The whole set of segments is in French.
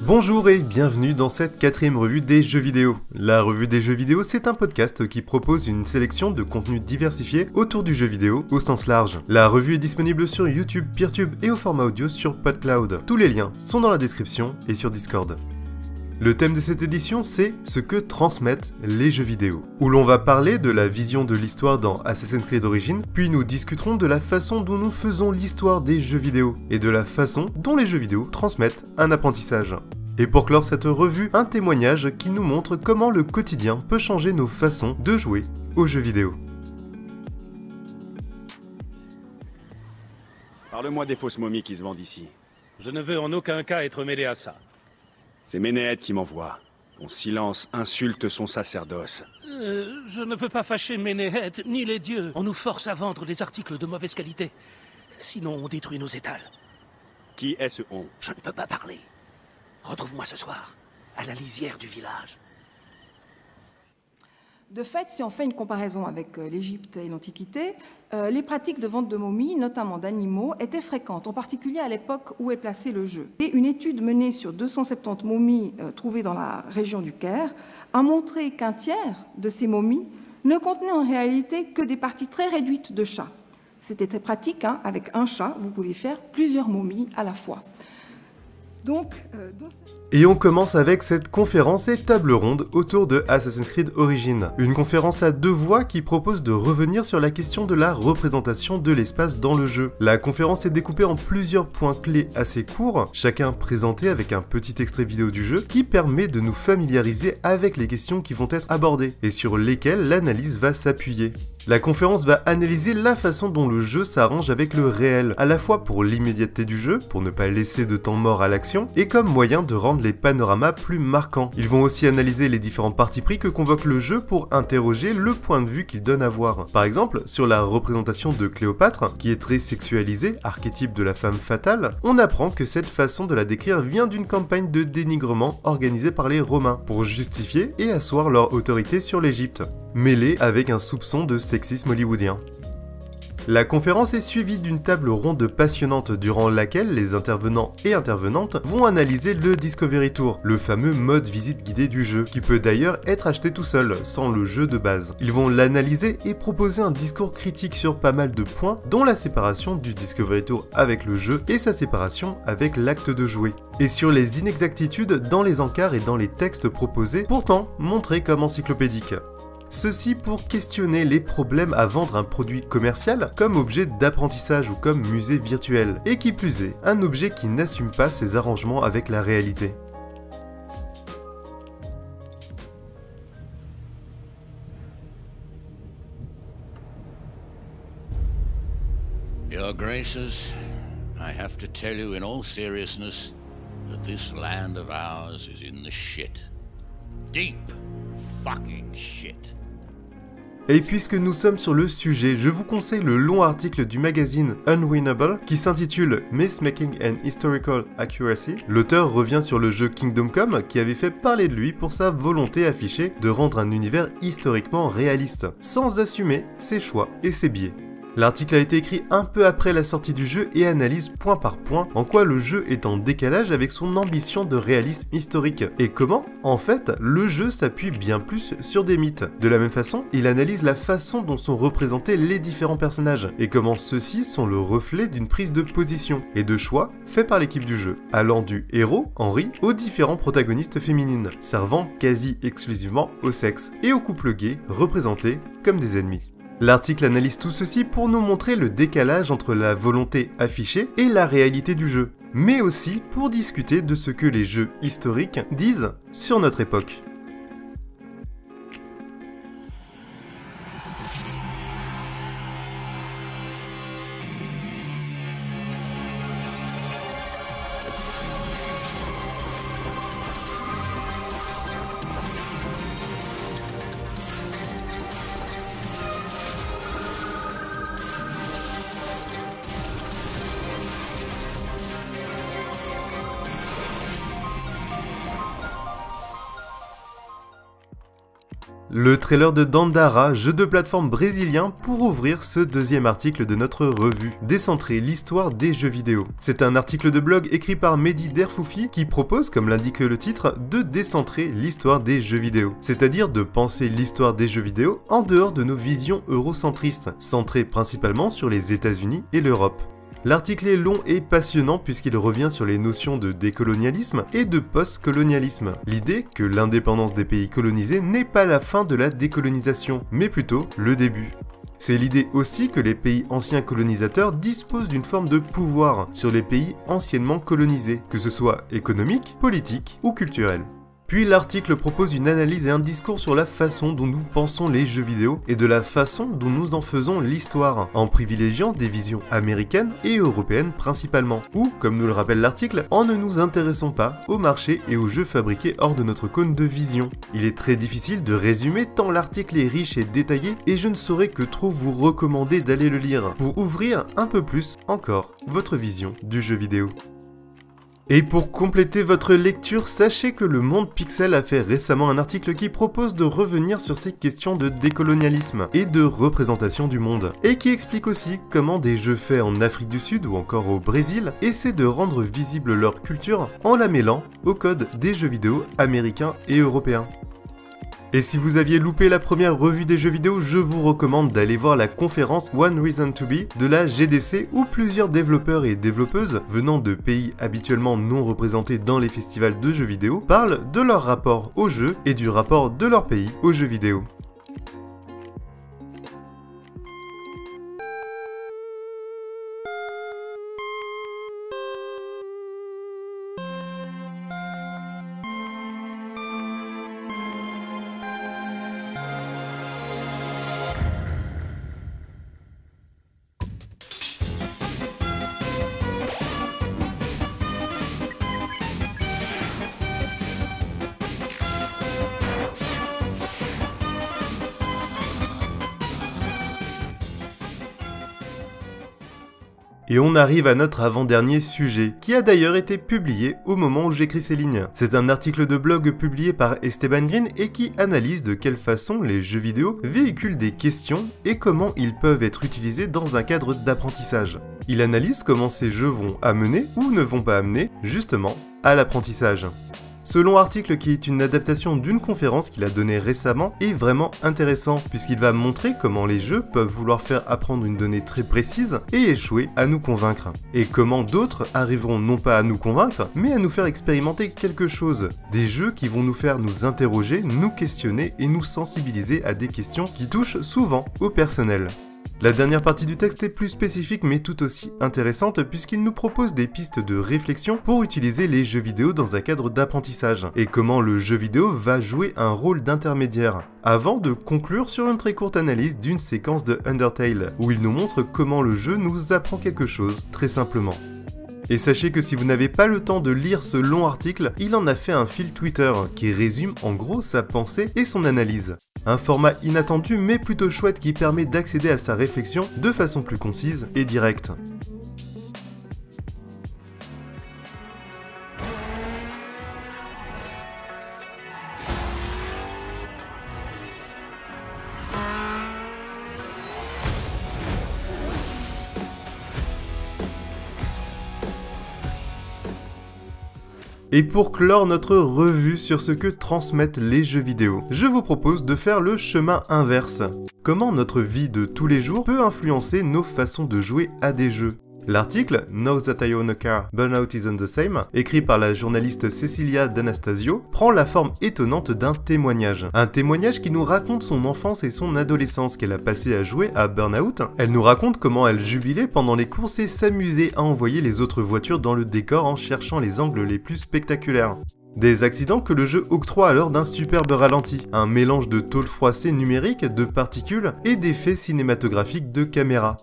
Bonjour et bienvenue dans cette 4ème revue des jeux vidéo. La revue des jeux vidéo, c'est un podcast qui propose une sélection de contenus diversifiés autour du jeu vidéo au sens large. La revue est disponible sur YouTube, Peertube et au format audio sur PodCloud. Tous les liens sont dans la description et sur Discord. Le thème de cette édition, c'est ce que transmettent les jeux vidéo, où l'on va parler de la vision de l'histoire dans Assassin's Creed Origins, puis nous discuterons de la façon dont nous faisons l'histoire des jeux vidéo, et de la façon dont les jeux vidéo transmettent un apprentissage. Et pour clore cette revue, un témoignage qui nous montre comment le quotidien peut changer nos façons de jouer aux jeux vidéo. Parle-moi des fausses momies qui se vendent ici. Je ne veux en aucun cas être mêlé à ça. C'est Ménéheth qui m'envoie. Ton silence insulte son sacerdoce. Je ne veux pas fâcher Ménéheth, ni les dieux. On nous force à vendre des articles de mauvaise qualité. Sinon, on détruit nos étals. Qui est ce on? Je ne peux pas parler. Retrouve-moi ce soir, à la lisière du village. De fait, si on fait une comparaison avec l'Égypte et l'Antiquité, les pratiques de vente de momies, notamment d'animaux, étaient fréquentes, en particulier à l'époque où est placé le jeu. Et une étude menée sur 270 momies trouvées dans la région du Caire a montré qu'un tiers de ces momies ne contenaient en réalité que des parties très réduites de chats. C'était très pratique, hein, avec un chat, vous pouvez faire plusieurs momies à la fois. Et on commence avec cette conférence et table ronde autour de Assassin's Creed Origins. Une conférence à deux voix qui propose de revenir sur la question de la représentation de l'espace dans le jeu. La conférence est découpée en plusieurs points clés assez courts, chacun présenté avec un petit extrait vidéo du jeu qui permet de nous familiariser avec les questions qui vont être abordées et sur lesquelles l'analyse va s'appuyer. La conférence va analyser la façon dont le jeu s'arrange avec le réel, à la fois pour l'immédiateté du jeu, pour ne pas laisser de temps mort à l'action, et comme moyen de rendre les panoramas plus marquants. Ils vont aussi analyser les différents partis pris que convoque le jeu pour interroger le point de vue qu'il donne à voir. Par exemple, sur la représentation de Cléopâtre, qui est très sexualisée, archétype de la femme fatale, on apprend que cette façon de la décrire vient d'une campagne de dénigrement organisée par les Romains, pour justifier et asseoir leur autorité sur l'Égypte, mêlée avec un soupçon de sexisme hollywoodien. La conférence est suivie d'une table ronde passionnante durant laquelle les intervenants et intervenantes vont analyser le Discovery Tour, le fameux mode visite guidée du jeu, qui peut d'ailleurs être acheté tout seul, sans le jeu de base. Ils vont l'analyser et proposer un discours critique sur pas mal de points, dont la séparation du Discovery Tour avec le jeu et sa séparation avec l'acte de jouer. Et sur les inexactitudes dans les encarts et dans les textes proposés, pourtant montrés comme encyclopédiques. Ceci pour questionner les problèmes à vendre un produit commercial comme objet d'apprentissage ou comme musée virtuel, et qui plus est, un objet qui n'assume pas ses arrangements avec la réalité. Your Graces, I have to tell you in all seriousness that this land of ours is in the shit. Deep fucking shit. Et puisque nous sommes sur le sujet, je vous conseille le long article du magazine Unwinnable qui s'intitule Myth-Making and Historical Accuracy. L'auteur revient sur le jeu Kingdom Come qui avait fait parler de lui pour sa volonté affichée de rendre un univers historiquement réaliste, sans assumer ses choix et ses biais. L'article a été écrit un peu après la sortie du jeu et analyse point par point en quoi le jeu est en décalage avec son ambition de réalisme historique et comment, en fait, le jeu s'appuie bien plus sur des mythes. De la même façon, il analyse la façon dont sont représentés les différents personnages et comment ceux-ci sont le reflet d'une prise de position et de choix faits par l'équipe du jeu, allant du héros, Henry, aux différents protagonistes féminines, servant quasi exclusivement au sexe, et aux couples gays représentés comme des ennemis. L'article analyse tout ceci pour nous montrer le décalage entre la volonté affichée et la réalité du jeu, mais aussi pour discuter de ce que les jeux historiques disent sur notre époque. Le trailer de Dandara, jeu de plateforme brésilien, pour ouvrir ce deuxième article de notre revue, Décentrer l'histoire des jeux vidéo. C'est un article de blog écrit par Mehdi Derfoufi qui propose, comme l'indique le titre, de décentrer l'histoire des jeux vidéo. C'est-à-dire de penser l'histoire des jeux vidéo en dehors de nos visions eurocentristes, centrées principalement sur les États-Unis et l'Europe. L'article est long et passionnant puisqu'il revient sur les notions de décolonialisme et de post-colonialisme. L'idée que l'indépendance des pays colonisés n'est pas la fin de la décolonisation, mais plutôt le début. C'est l'idée aussi que les pays anciens colonisateurs disposent d'une forme de pouvoir sur les pays anciennement colonisés, que ce soit économique, politique ou culturel. Puis l'article propose une analyse et un discours sur la façon dont nous pensons les jeux vidéo et de la façon dont nous en faisons l'histoire, en privilégiant des visions américaines et européennes principalement, ou, comme nous le rappelle l'article, en ne nous intéressant pas au marché et aux jeux fabriqués hors de notre cône de vision. Il est très difficile de résumer tant l'article est riche et détaillé et je ne saurais que trop vous recommander d'aller le lire pour ouvrir un peu plus encore votre vision du jeu vidéo. Et pour compléter votre lecture, sachez que le Monde Pixel a fait récemment un article qui propose de revenir sur ces questions de décolonialisme et de représentation du monde, et qui explique aussi comment des jeux faits en Afrique du Sud ou encore au Brésil essaient de rendre visible leur culture en la mêlant au code des jeux vidéo américains et européens. Et si vous aviez loupé la première revue des jeux vidéo, je vous recommande d'aller voir la conférence One Reason to Be de la GDC où plusieurs développeurs et développeuses venant de pays habituellement non représentés dans les festivals de jeux vidéo parlent de leur rapport aux jeux et du rapport de leur pays aux jeux vidéo. Et on arrive à notre avant-dernier sujet, qui a d'ailleurs été publié au moment où j'écris ces lignes. C'est un article de blog publié par Esteban Green et qui analyse de quelle façon les jeux vidéo véhiculent des questions et comment ils peuvent être utilisés dans un cadre d'apprentissage. Il analyse comment ces jeux vont amener ou ne vont pas amener, justement, à l'apprentissage. Ce long article, qui est une adaptation d'une conférence qu'il a donnée récemment, est vraiment intéressant puisqu'il va montrer comment les jeux peuvent vouloir faire apprendre une donnée très précise et échouer à nous convaincre. Et comment d'autres arriveront non pas à nous convaincre, mais à nous faire expérimenter quelque chose. Des jeux qui vont nous faire nous interroger, nous questionner et nous sensibiliser à des questions qui touchent souvent au personnel. La dernière partie du texte est plus spécifique mais tout aussi intéressante puisqu'il nous propose des pistes de réflexion pour utiliser les jeux vidéo dans un cadre d'apprentissage et comment le jeu vidéo va jouer un rôle d'intermédiaire. Avant de conclure sur une très courte analyse d'une séquence de Undertale où il nous montre comment le jeu nous apprend quelque chose très simplement. Et sachez que si vous n'avez pas le temps de lire ce long article, il en a fait un fil Twitter qui résume en gros sa pensée et son analyse. Un format inattendu mais plutôt chouette qui permet d'accéder à sa réflexion de façon plus concise et directe. Et pour clore notre revue sur ce que transmettent les jeux vidéo, je vous propose de faire le chemin inverse. Comment notre vie de tous les jours peut influencer nos façons de jouer à des jeux. L'article Now That I Own a Car, Burnout Isn't the Same, écrit par la journaliste Cecilia D'Anastasio, prend la forme étonnante d'un témoignage. Un témoignage qui nous raconte son enfance et son adolescence qu'elle a passé à jouer à Burnout. Elle nous raconte comment elle jubilait pendant les courses et s'amusait à envoyer les autres voitures dans le décor en cherchant les angles les plus spectaculaires. Des accidents que le jeu octroie alors d'un superbe ralenti, un mélange de tôle froissée numérique, de particules et d'effets cinématographiques de caméra.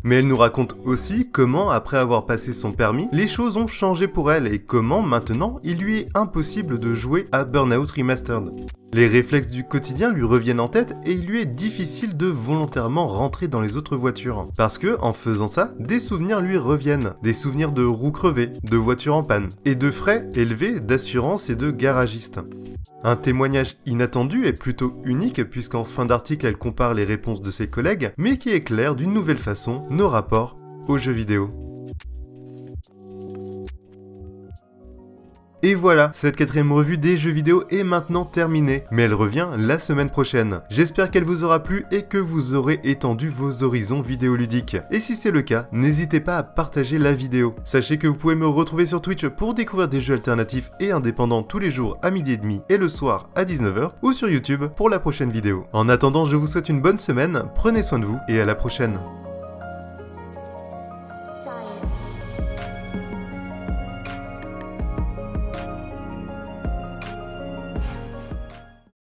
Mais elle nous raconte aussi comment, après avoir passé son permis, les choses ont changé pour elle et comment, maintenant, il lui est impossible de jouer à Burnout Remastered. Les réflexes du quotidien lui reviennent en tête et il lui est difficile de volontairement rentrer dans les autres voitures. Parce que, en faisant ça, des souvenirs lui reviennent. Des souvenirs de roues crevées, de voitures en panne, et de frais élevés d'assurance et de garagistes. Un témoignage inattendu et plutôt unique puisqu'en fin d'article elle compare les réponses de ses collègues, mais qui éclaire d'une nouvelle façon nos rapports aux jeux vidéo. Et voilà, cette 4ème revue des jeux vidéo est maintenant terminée, mais elle revient la semaine prochaine. J'espère qu'elle vous aura plu et que vous aurez étendu vos horizons vidéoludiques. Et si c'est le cas, n'hésitez pas à partager la vidéo. Sachez que vous pouvez me retrouver sur Twitch pour découvrir des jeux alternatifs et indépendants tous les jours à 12h30 et le soir à 19h, ou sur YouTube pour la prochaine vidéo. En attendant, je vous souhaite une bonne semaine, prenez soin de vous et à la prochaine.